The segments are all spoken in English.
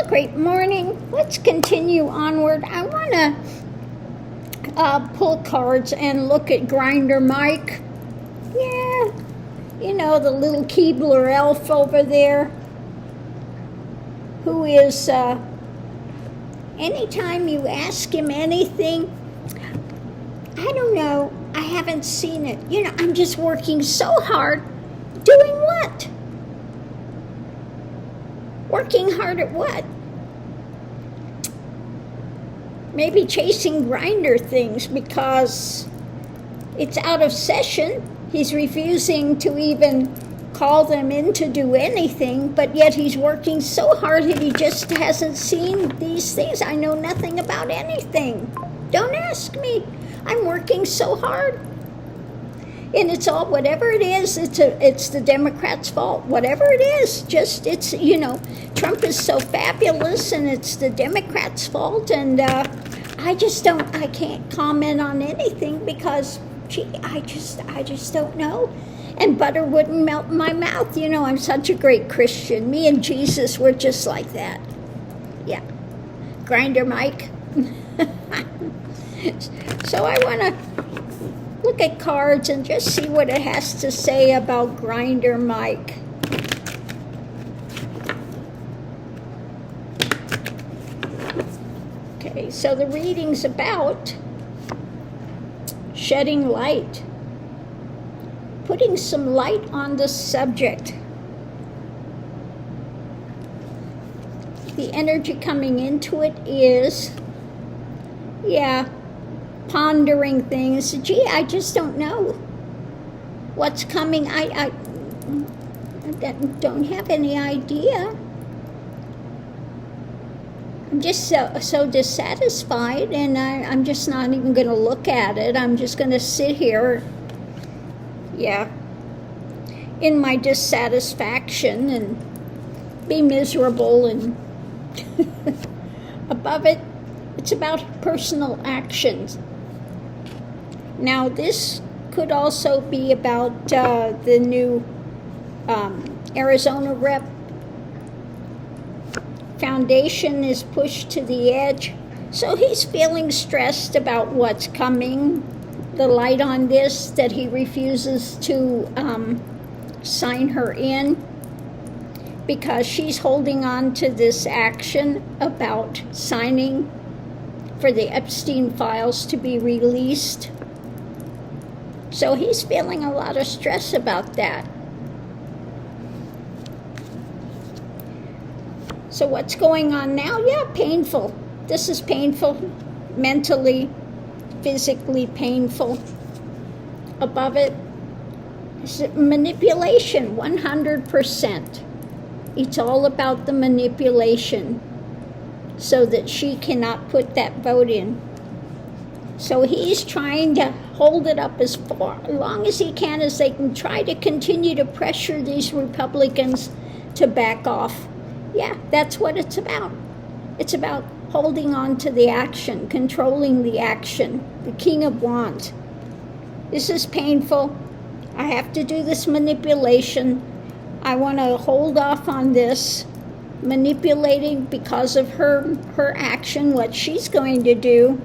Well, great morning. Let's continue onward. I want to pull cards and look at Grinder Mike. Yeah, you know, the little Keebler elf over there, who is, anytime you ask him anything, I don't know, I haven't seen it. You know, I'm just working so hard. Doing what? Working hard at what? Maybe chasing Grinder things because it's out of session. He's refusing to even call them in to do anything, but yet he's working so hard that he just hasn't seen these things. I know nothing about anything. Don't ask me. I'm working so hard. And it's all, whatever it is, it's the Democrats' fault. Whatever it is, just, it's, you know, Trump is so fabulous and it's the Democrats' fault. And I can't comment on anything because, gee, I just don't know. And butter wouldn't melt in my mouth. You know, I'm such a great Christian. Me and Jesus were just like that. Yeah. Grinder Mike. So I want to look at cards and just see what it has to say about Grinder Mike. Okay, so the reading's about shedding light, putting some light on the subject. The energy coming into it is, yeah, pondering things. Gee, I just don't know what's coming. I don't have any idea. I'm just so dissatisfied, and I'm just not even going to look at it. I'm just going to sit here, yeah, in my dissatisfaction and be miserable. And above it, it's about personal actions. Now, this could also be about the new Arizona rep. Foundation is pushed to the edge. So he's feeling stressed about what's coming. The light on this, that he refuses to sign her in because she's holding on to this action about signing for the Epstein files to be released. So he's feeling a lot of stress about that. So what's going on now? Yeah, painful. This is painful, mentally, physically painful. Above it is manipulation, 100%. It's all about the manipulation so that she cannot put that vote in. So he's trying to hold it up as long as he can, as they can try to continue to pressure these Republicans to back off. Yeah, that's what it's about. It's about holding on to the action, controlling the action, the King of Wands. This is painful. I have to do this manipulation. I want to hold off on this, manipulating because of her action, what she's going to do,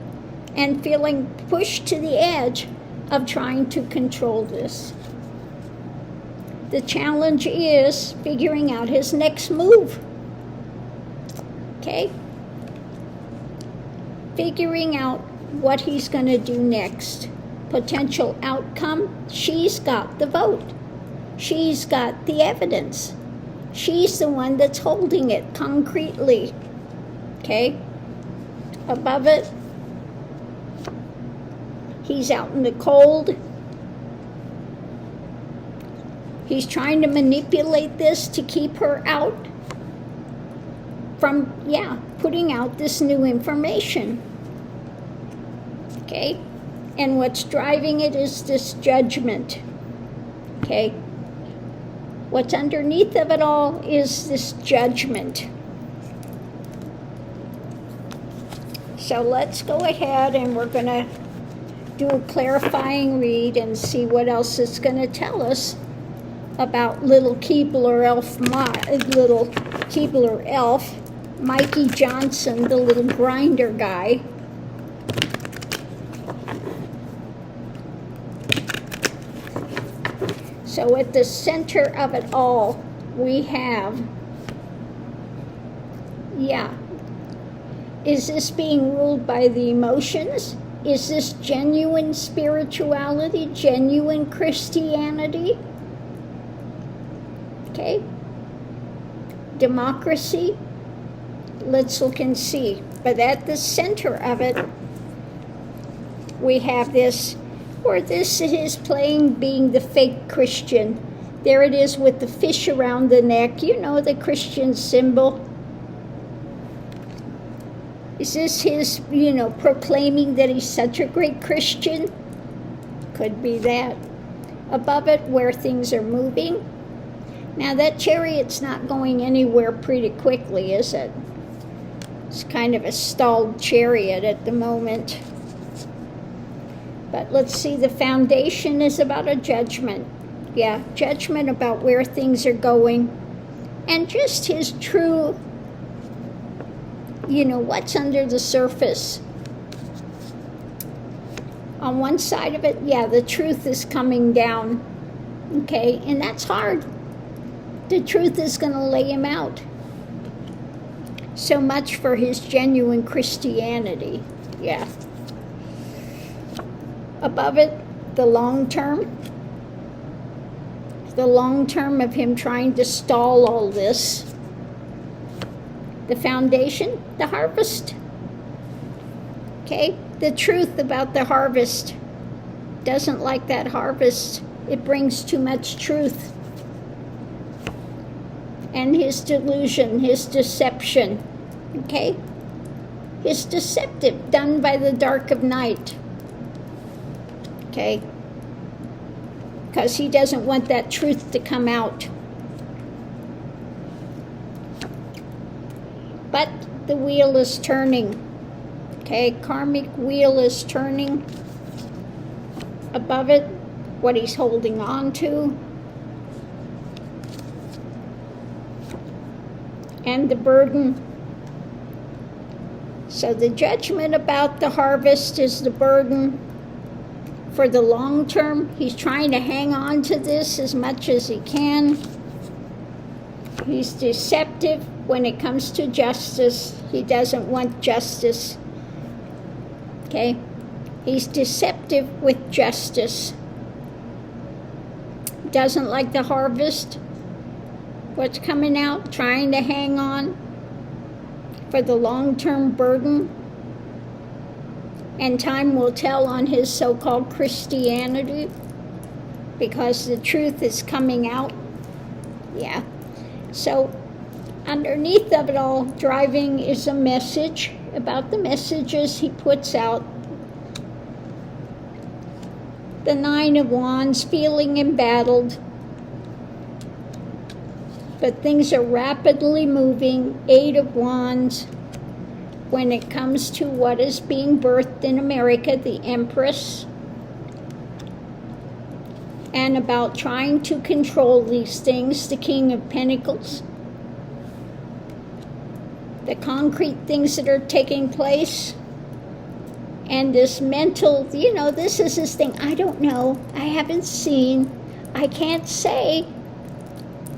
and feeling pushed to the edge of trying to control this. The challenge is figuring out his next move. Okay? Figuring out what he's going to do next. Potential outcome, she's got the vote. She's got the evidence. She's the one that's holding it concretely. Okay? Above it, he's out in the cold. He's trying to manipulate this to keep her out from, putting out this new information. Okay? And what's driving it is this judgment. Okay? What's underneath of it all is this judgment. So let's go ahead and we're going to do a clarifying read and see what else it's going to tell us about little Keebler elf, Mikey Johnson, the little grinder guy. So at the center of it all, we have, yeah, is this being ruled by the emotions? Is this genuine spirituality, genuine Christianity? Okay. Democracy? Let's look and see. But at the center of it, we have this, or this is playing being the fake Christian. There it is with the fish around the neck, you know, the Christian symbol. Is this his, you know, proclaiming that he's such a great Christian? Could be that. Above it, where things are moving. Now that chariot's not going anywhere pretty quickly, is it? It's kind of a stalled chariot at the moment. But let's see, the foundation is about a judgment. Yeah, judgment about where things are going. And just his true, you know, what's under the surface. On one side of it, yeah, the truth is coming down. Okay, and that's hard. The truth is going to lay him out. So much for his genuine Christianity. Yeah. Above it, the long term. The long term of him trying to stall all this. The foundation, the harvest. Okay, the truth about the harvest. Doesn't like that harvest. It brings too much truth. And his delusion, his deception. Okay? His deceptive, done by the dark of night. Okay? Because he doesn't want that truth to come out. But the wheel is turning. Okay, karmic wheel is turning. Above it, what he's holding on to. And the burden. So the judgment about the harvest is the burden. For the long term, he's trying to hang on to this as much as he can. He's deceptive when it comes to justice. He doesn't want justice. Okay? He's deceptive with justice. Doesn't like the harvest. What's coming out? Trying to hang on for the long-term burden. And time will tell on his so-called Christianity, because the truth is coming out. Yeah. So underneath of it all, driving is a message about the messages he puts out. The Nine of Wands, feeling embattled. But things are rapidly moving. Eight of Wands. When it comes to what is being birthed in America, the Empress. And about trying to control these things, the King of Pentacles. The concrete things that are taking place. And this mental, you know, this is this thing, I don't know, I haven't seen, I can't say,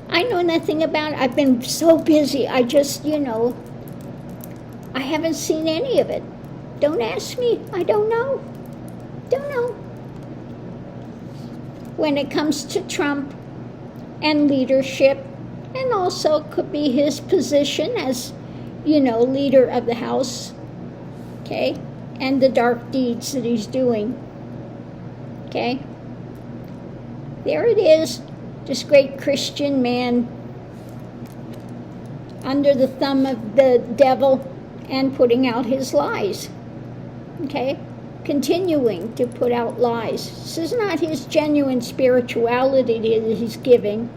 I know nothing about it, I've been so busy, I just, you know, I haven't seen any of it. Don't ask me, I don't know, don't know. When it comes to Trump and leadership, and also could be his position as, you know, leader of the House, okay? And the dark deeds that he's doing. Okay? There it is. This great Christian man under the thumb of the devil and putting out his lies. Okay? Continuing to put out lies. This is not his genuine spirituality that he's giving.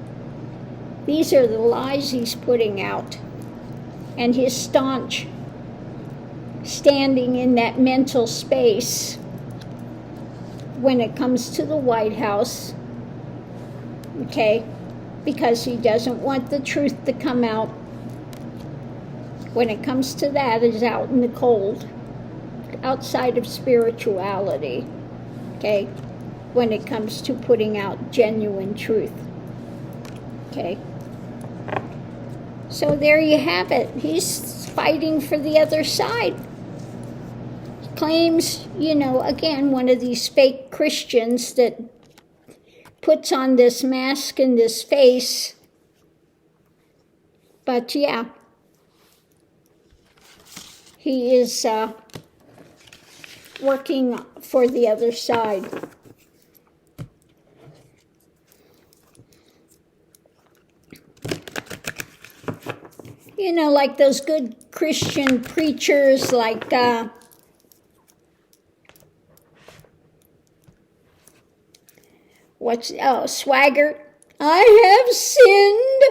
These are the lies he's putting out. And his staunch standing in that mental space when it comes to the White House, okay, because he doesn't want the truth to come out. when it comes to that, is out in the cold, outside of spirituality, okay, when it comes to putting out genuine truth, okay. So there you have it. He's fighting for the other side. Claims, you know, again, one of these fake Christians that puts on this mask and this face. But yeah, he is working for the other side. You know, like those good Christian preachers like Swaggart. I have sinned.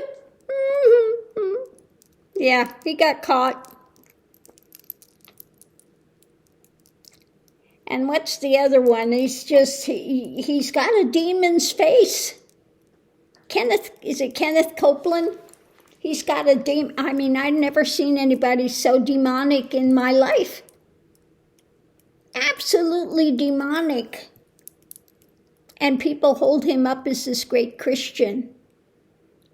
Yeah, he got caught. And what's the other one? He's just, he's got a demon's face. Is it Kenneth Copeland? He's got a demon. I mean, I've never seen anybody so demonic in my life. Absolutely demonic. And people hold him up as this great Christian.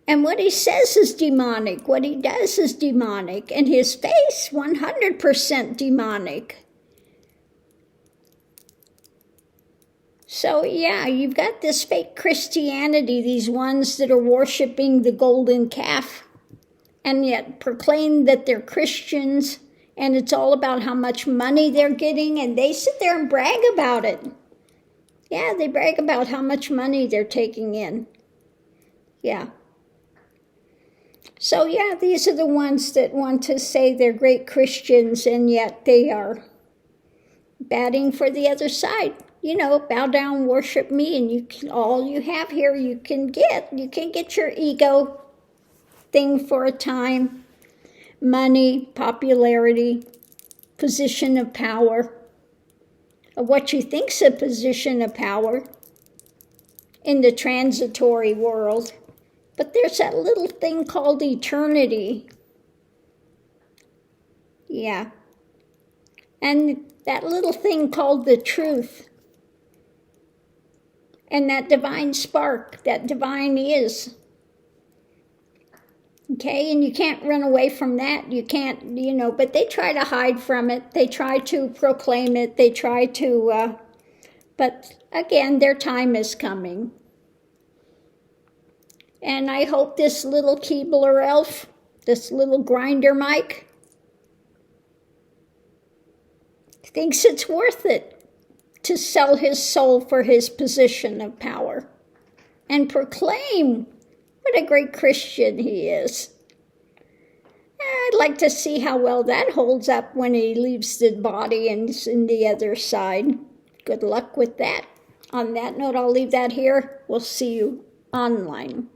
And what he says is demonic. What he does is demonic. And his face, 100% demonic. So yeah, you've got this fake Christianity, these ones that are worshiping the golden calf, and yet proclaim that they're Christians, and it's all about how much money they're getting, and they sit there and brag about it. Yeah, they brag about how much money they're taking in. Yeah. So yeah, these are the ones that want to say they're great Christians, and yet they are batting for the other side. You know, bow down, worship me, and you can, all you have here you can get. You can get your ego thing for a time. Money, popularity, position of power. What you think's a position of power in the transitory world. But there's that little thing called eternity. Yeah. And that little thing called the truth. And that divine spark, that divine is. Okay, and you can't run away from that. You can't, you know, but they try to hide from it. They try to proclaim it. They try to, but again, their time is coming. And I hope this little Keebler elf, this little grinder Mike, thinks it's worth it to sell his soul for his position of power and proclaim what a great Christian he is. I'd like to see how well that holds up when he leaves the body and is in the other side. Good luck with that. On that note, I'll leave that here. We'll see you online.